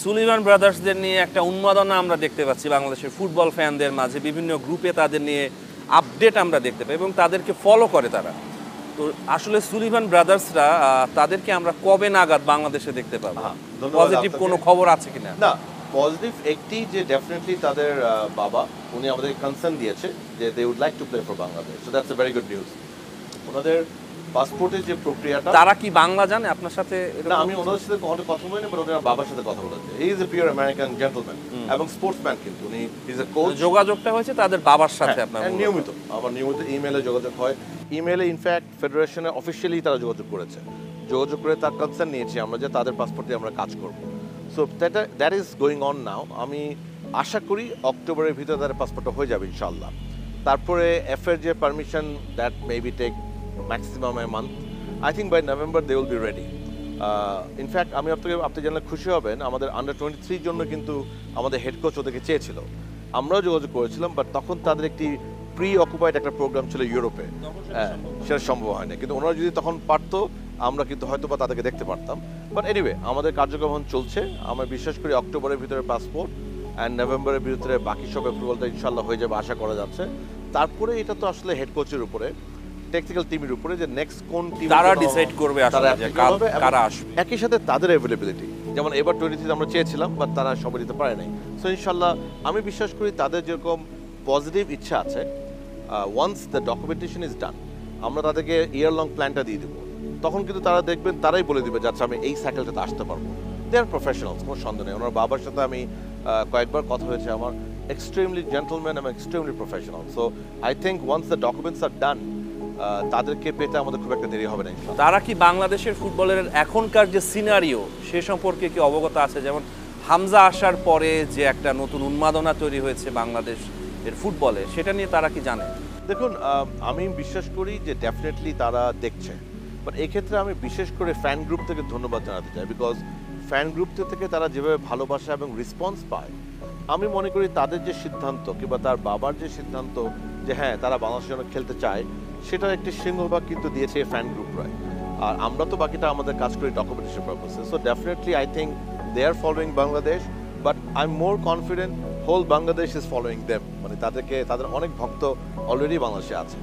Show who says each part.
Speaker 1: Sullivan ব্রাদার্সদের নিয়ে একটা উন্মাদনা আমরা দেখতে পাচ্ছি বাংলাদেশের ফুটবল ফ্যানদের মাঝে, বিভিন্ন গ্রুপে তাদের নিয়ে আপডেট আমরা দেখতে পাই এবং তাদেরকে ফলো করে তারা। তো আসলে সুলিভান ব্রাদার্সরা তাদেরকে আমরা কবে নাগাদ বাংলাদেশে দেখতে পাবো? পজিটিভ কোনো খবর আছে কিনা?
Speaker 2: না, পজিটিভ একটি যে ডেফিনেটলি তাদের বাবা উনি আমাদের কনসার্ন দিয়েছে যে they would like to play for Bangladesh, so that's a very good news. ওনাদের পাসপোর্টের যে প্রক্রিয়াটা,
Speaker 1: তারা কি বাংলা জানে আপনার সাথে?
Speaker 2: না, আমি ওনাদের সাথে অনেক কথা বলিনি, বাট ওনার বাবার সাথে কথা বলেছে। He is a pure American gentleman এবং স্পোর্টসম্যান, কিন্তু উনি ইজ এ কোচ।
Speaker 1: যোগাযোগটা হয়েছে তাদের বাবার সাথে আপনার?
Speaker 2: নিয়মিত আমার নিয়মিত ইমেলে যোগাযোগ হয়। ইমেলে ইনফ্যাক্ট ফেডারেশনে অফিসিয়ালি তারা যোগাযোগ করেছে, যোগাযোগ করে তার কনসার্ন নিয়েছি আমরা যে তাদের পাসপোর্টে আমরা কাজ করব। So that is going on নাও। আমি আশা করি অক্টোবরের ভিতরে তাদের পাসপোর্টটা হয়ে যাবে ইনশাআল্লাহ। তারপরে এফ এর যে পারমিশন, that maybe take maximum a month. I think by November they will be ready. In fact আমি আপনি জানলে খুশি হবেন, আমাদের আন্ডার 23 জন্য কিন্তু আমাদের হেড কোচ ওদেরকে চেয়েছিল, আমরাও যোগাযোগ করেছিলাম, বাট তখন তাদের একটি প্রি অকুপাইড একটা প্রোগ্রাম ছিল ইউরোপে, সেটা সম্ভব হয়নি। কিন্তু ওনারা যদি তখন পারতো আমরা কিন্তু হয়তো বা তাদেরকে দেখতে পারতাম। বাট এনিওয়ে আমাদের কার্যক্রম চলছে। আমরা বিশ্বাস করি অক্টোবরের ভিতরে পাসপোর্ট অ্যান্ড নভেম্বরের ভিতরে বাকি সব অ্যাপ্রুভালটা ইনশাল্লাহ হয়ে যাবে আশা করা যাচ্ছে। তারপরে এটা তো আসলে হেড কোচের উপরে, টেকনিক্যাল টিমের উপরে যে নেক্সট কোন টিম
Speaker 1: তারা ডিসাইড করবে আসলে যে কারা আসবে।
Speaker 2: একই সাথে তাদের অ্যাভেলেবিলিটি, যেমন এবার 23 আমরা চেয়েছিলাম বাট তারা সবাই দিতে পারে নাই। সো ইনশাল্লাহ আমি বিশ্বাস করি তাদের যেরকম পজিটিভ ইচ্ছা আছে, once the documentation is done আমরা তাদেরকে ইয়ার লং প্ল্যানটা দিয়ে দেবো, তখন কিন্তু তারা দেখবেন তারাই বলে দিবে যে আচ্ছা আমি এই সাইকেলটাতে আসতে পারবো। দে আর প্রফেশনালস, কোনো সন্দেহ নেই। ওনার বাবার সাথে আমি কয়েকবার কথা হয়েছে আমার, এক্সট্রিমলি জেন্টলম্যান এবং extremely professional. So I think once the documents are done তাদেরকে পেতে আমাদের খুব একটা দেরি হবে না।
Speaker 1: তারা কি বাংলাদেশের ফুটবলের এখনকার যে সিনারিও সে সম্পর্কে কি অবগত আছে? যেমন হামজা আসার পরে যে একটা নতুন উন্মাদনা তৈরি হয়েছে বাংলাদেশ এর ফুটবলে, সেটা নিয়ে তারা কি জানে?
Speaker 2: দেখুন, আমি বিশ্বাস করি যে ডেফিনেটলি তারা দেখছে, বাট এক্ষেত্রে আমি বিশেষ করে ফ্যান গ্রুপ থেকে ধন্যবাদ জানাতে চাই, বিকজ ফ্যান গ্রুপ থেকে তারা যেভাবে ভালোবাসা এবং রেসপন্স পায়, আমি মনে করি তাদের যে সিদ্ধান্ত কিংবা তার বাবার যে সিদ্ধান্ত যে হ্যাঁ তারা বাংলাদেশের জন্য খেলতে চায়, সেটার একটি সিংহভাগ কিন্তু দিয়েছে ফ্যান গ্রুপরাই। আর আমরা তো বাকিটা আমাদের কাজ করি ডকুমেন্টেশন পারপাসে। So definitely I think they are following Bangladesh, but I am more confident whole Bangladesh is following them. মানে তাদের অনেক ভক্ত অলরেডি বাংলাদেশে আছে।